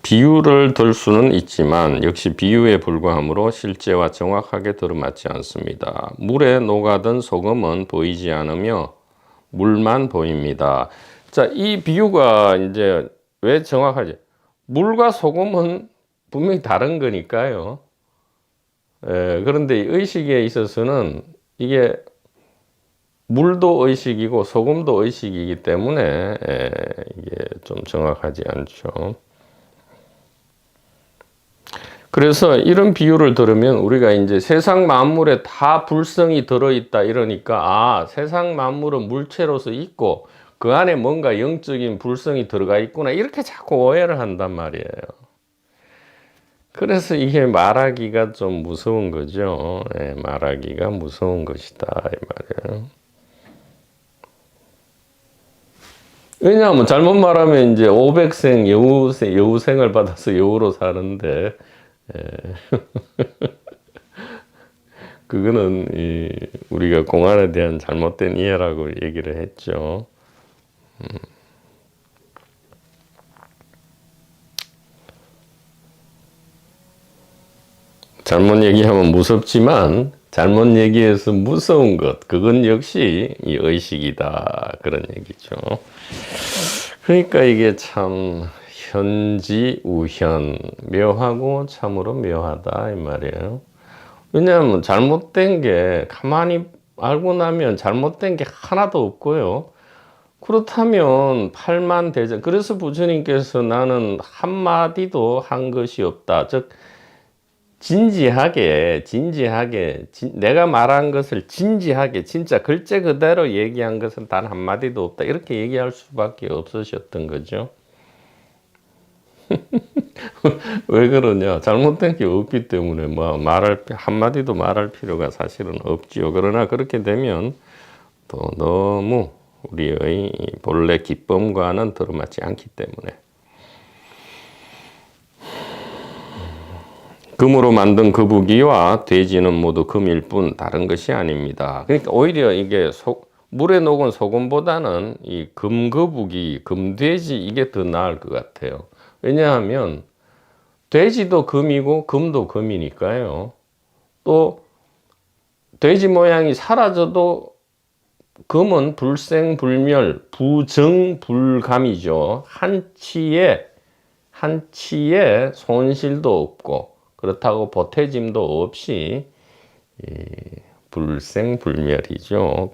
비유를 들 수는 있지만 역시 비유에 불과하므로 실제와 정확하게 들어맞지 않습니다. 물에 녹아든 소금은 보이지 않으며 물만 보입니다. 자, 이 비유가 이제 왜 정확하지? 물과 소금은 분명히 다른 거니까요. 그런데 의식에 있어서는 이게 물도 의식이고 소금도 의식이기 때문에 이게 좀 정확하지 않죠. 그래서 이런 비유를 들으면 우리가 이제 세상 만물에 다 불성이 들어있다 이러니까 세상 만물은 물체로서 있고 그 안에 뭔가 영적인 불성이 들어가 있구나 이렇게 자꾸 오해를 한단 말이에요. 그래서 이게 말하기가 좀 무서운 거죠. 말하기가 무서운 것이다 이 말이에요. 왜냐하면 잘못 말하면 이제 500생 여우생을 받아서 여우로 사는데 그거는 우리가 공안에 대한 잘못된 이해라고 얘기를 했죠. 잘못 얘기하면 무섭지만 잘못 얘기해서 무서운 것 그건 역시 이 의식이다 그런 얘기죠. 그러니까 이게 참 현지우현 묘하고 참으로 묘하다 이 말이에요. 왜냐하면 잘못된 게 가만히 알고 나면 잘못된 게 하나도 없고요. 그렇다면 팔만대장 그래서 부처님께서 나는 한마디도 한 것이 없다. 즉 진지하게 내가 말한 것을 진지하게 진짜 글자 그대로 얘기한 것은 단 한마디도 없다. 이렇게 얘기할 수밖에 없으셨던 거죠. 왜 그러냐? 잘못된 게 없기 때문에 뭐 한마디도 말할 필요가 사실은 없지요. 그러나 그렇게 되면 또 너무 우리의 본래 기쁨과는 들어맞지 않기 때문에 금으로 만든 거북이와 돼지는 모두 금일 뿐 다른 것이 아닙니다. 그러니까 오히려 이게 물에 녹은 소금보다는 이 금거북이, 금돼지 이게 더 나을 것 같아요. 왜냐하면 돼지도 금이고 금도 금이니까요. 또 돼지 모양이 사라져도 금은 불생불멸, 부정불감이죠. 한치의 손실도 없고 그렇다고 보태짐도 없이 불생불멸이죠.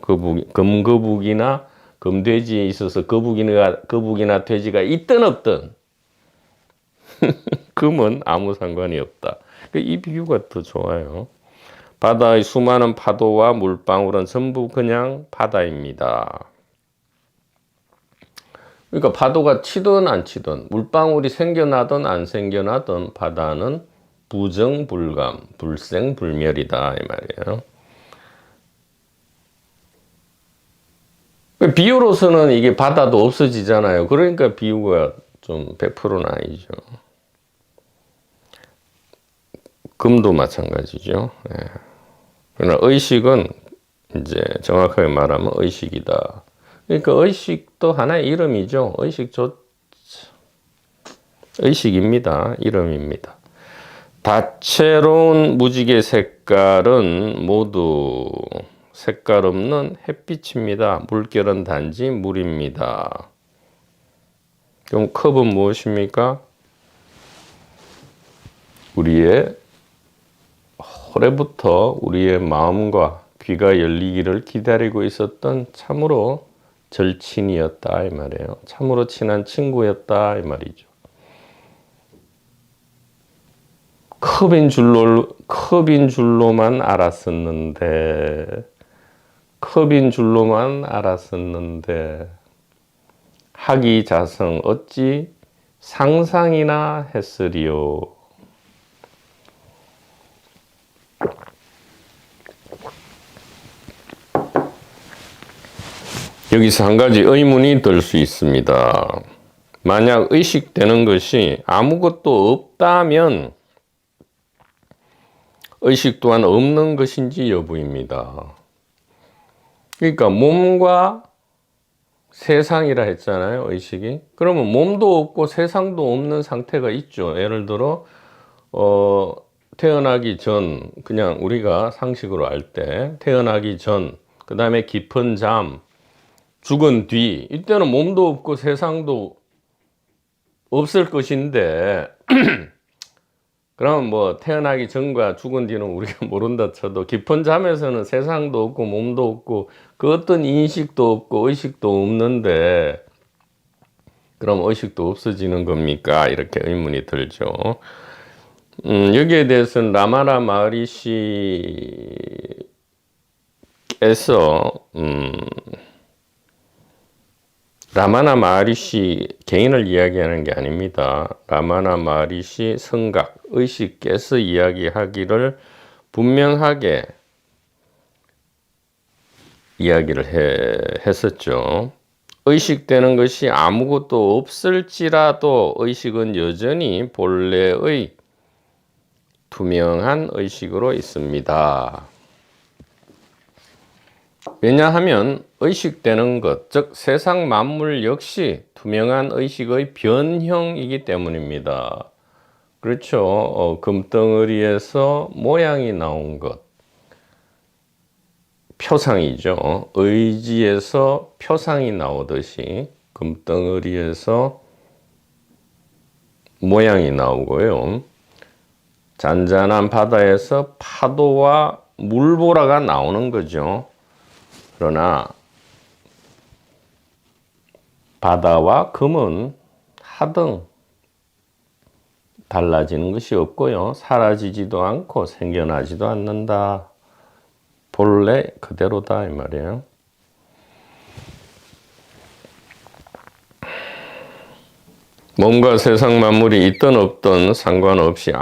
금거북이나 금돼지에 있어서 거북이나 돼지가 있든 없든 금은 아무 상관이 없다. 이 비유가 더 좋아요. 바다의 수많은 파도와 물방울은 전부 그냥 바다입니다. 그러니까 파도가 치든 안 치든 물방울이 생겨나든 안 생겨나든 바다는 부정불감, 불생불멸이다 이 말이에요. 비유로서는 이게 바다도 없어지잖아요. 그러니까 비유가 좀 100%는 아니죠. 금도 마찬가지죠. 그러나 의식은 이제 정확하게 말하면 의식이다. 그러니까 의식도 하나의 이름이죠. 의식입니다. 이름입니다. 다채로운 무지개 색깔은 모두 색깔 없는 햇빛입니다. 물결은 단지 물입니다. 그럼 컵은 무엇입니까? 우리의 올해부터 우리의 마음과 귀가 열리기를 기다리고 있었던 참으로 절친이었다 이 말이에요. 참으로 친한 친구였다 이 말이죠. 컵인 줄로만 알았었는데 학이자성 어찌 상상이나 했으리요. 여기서 한 가지 의문이 들 수 있습니다. 만약 의식되는 것이 아무것도 없다면 의식 또한 없는 것인지 여부입니다. 그러니까 몸과 세상이라 했잖아요, 의식이. 그러면 몸도 없고 세상도 없는 상태가 있죠. 예를 들어, 태어나기 전, 그냥 우리가 상식으로 알 때, 태어나기 전, 그 다음에 깊은 잠, 죽은 뒤, 이때는 몸도 없고 세상도 없을 것인데, 그럼 뭐 태어나기 전과 죽은 뒤는 우리가 모른다 쳐도 깊은 잠에서는 세상도 없고 몸도 없고 그 어떤 인식도 없고 의식도 없는데 그럼 의식도 없어지는 겁니까? 이렇게 의문이 들죠. 여기에 대해서는 라마나 마하리시께서 라마나 마하리시 개인을 이야기하는 게 아닙니다. 라마나 마하리시 성각, 의식께서 이야기하기를 분명하게 이야기를 했었죠. 의식되는 것이 아무것도 없을지라도 의식은 여전히 본래의 투명한 의식으로 있습니다. 왜냐하면 의식되는 것, 즉 세상 만물 역시 투명한 의식의 변형이기 때문입니다. 그렇죠. 금덩어리에서 모양이 나온 것, 표상이죠. 의지에서 표상이 나오듯이 금덩어리에서 모양이 나오고요. 잔잔한 바다에서 파도와 물보라가 나오는 거죠. 그러나 바다와 금은 하등 달라지는 것이 없고요. 사라지지도 않고 생겨나지도 않는다. 본래 그대로다 이 말이에요. 몸과 세상 만물이 있든 없든 상관없이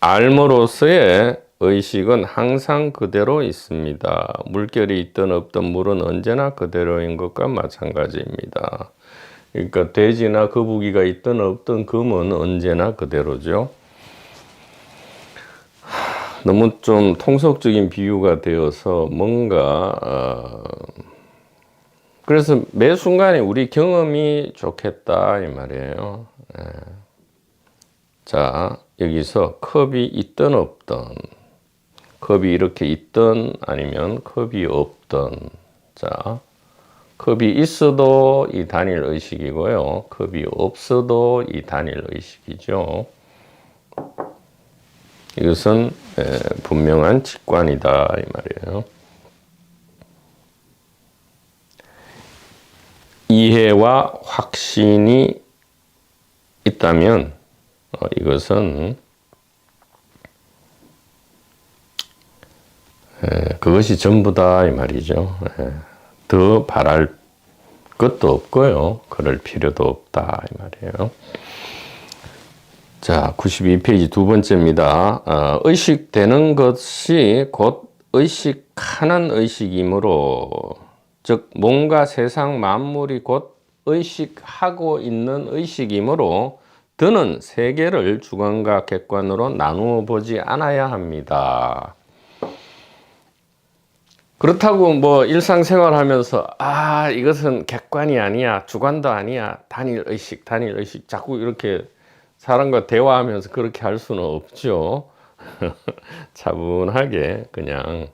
알므로서의 의식은 항상 그대로 있습니다. 물결이 있든 없든 물은 언제나 그대로인 것과 마찬가지입니다. 그러니까 돼지나 거북이가 있든 없든 금은 언제나 그대로죠. 너무 좀 통속적인 비유가 되어서 뭔가 그래서 매 순간에 우리 경험이 좋겠다 이 말이에요. 자, 여기서 컵이 있든 없든, 컵이 이렇게 있든 아니면 컵이 없든, 자, 컵이 있어도 이 단일 의식이고요. 컵이 없어도 이 단일 의식이죠. 이것은 분명한 직관이다 이 말이에요. 이해와 확신이 있다면 이것은 그것이 전부다 이 말이죠. 더 바랄 것도 없고요. 그럴 필요도 없다 이 말이에요. 자, 92페이지 두 번째입니다. 의식되는 것이 곧 의식하는 의식이므로, 즉 뭔가 세상 만물이 곧 의식하고 있는 의식이므로 드는 세계를 주관과 객관으로 나누어 보지 않아야 합니다. 그렇다고 뭐 일상생활 하면서 이것은 객관이 아니야, 주관도 아니야, 단일 의식 자꾸 이렇게 사람과 대화하면서 그렇게 할 수는 없죠. 차분하게 그냥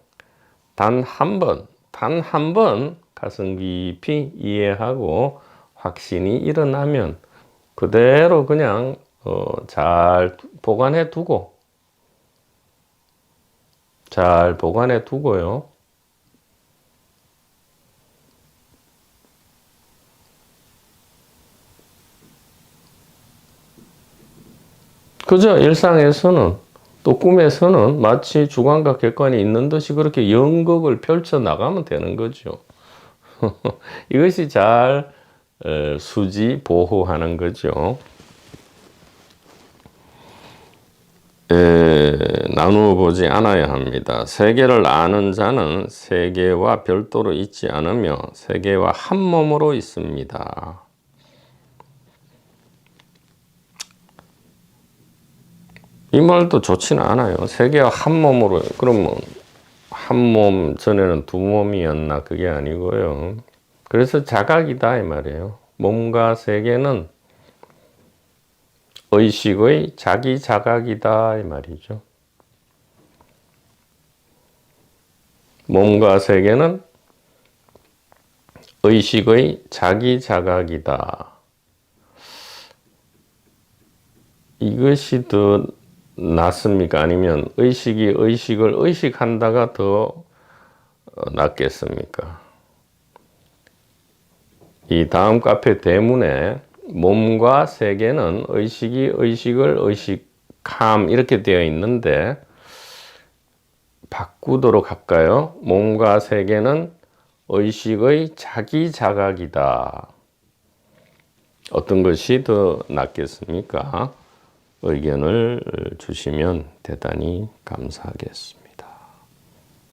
단 한 번 가슴 깊이 이해하고 확신이 일어나면 그대로 그냥 잘 보관해 두고요. 그죠? 일상에서는 또 꿈에서는 마치 주관과 객관이 있는 듯이 그렇게 연극을 펼쳐 나가면 되는 거죠. 이것이 잘 수지 보호하는 거죠. 나누어 보지 않아야 합니다. 세계를 아는 자는 세계와 별도로 있지 않으며 세계와 한 몸으로 있습니다. 이 말도 좋지는 않아요. 세계와 한 몸으로, 그러면 한 몸, 전에는 두 몸이었나 그게 아니고요. 그래서 자각이다 이 말이에요. 몸과 세계는 의식의 자기 자각이다 이 말이죠. 몸과 세계는 의식의 자기 자각이다. 이것이 더 낫습니까? 아니면 의식이 의식을 의식한다가 더 낫겠습니까? 이 다음 카페 대문에 몸과 세계는 의식이 의식을 의식함 이렇게 되어 있는데 바꾸도록 할까요? 몸과 세계는 의식의 자기 자각이다. 어떤 것이 더 낫겠습니까? 의견을 주시면 대단히 감사하겠습니다.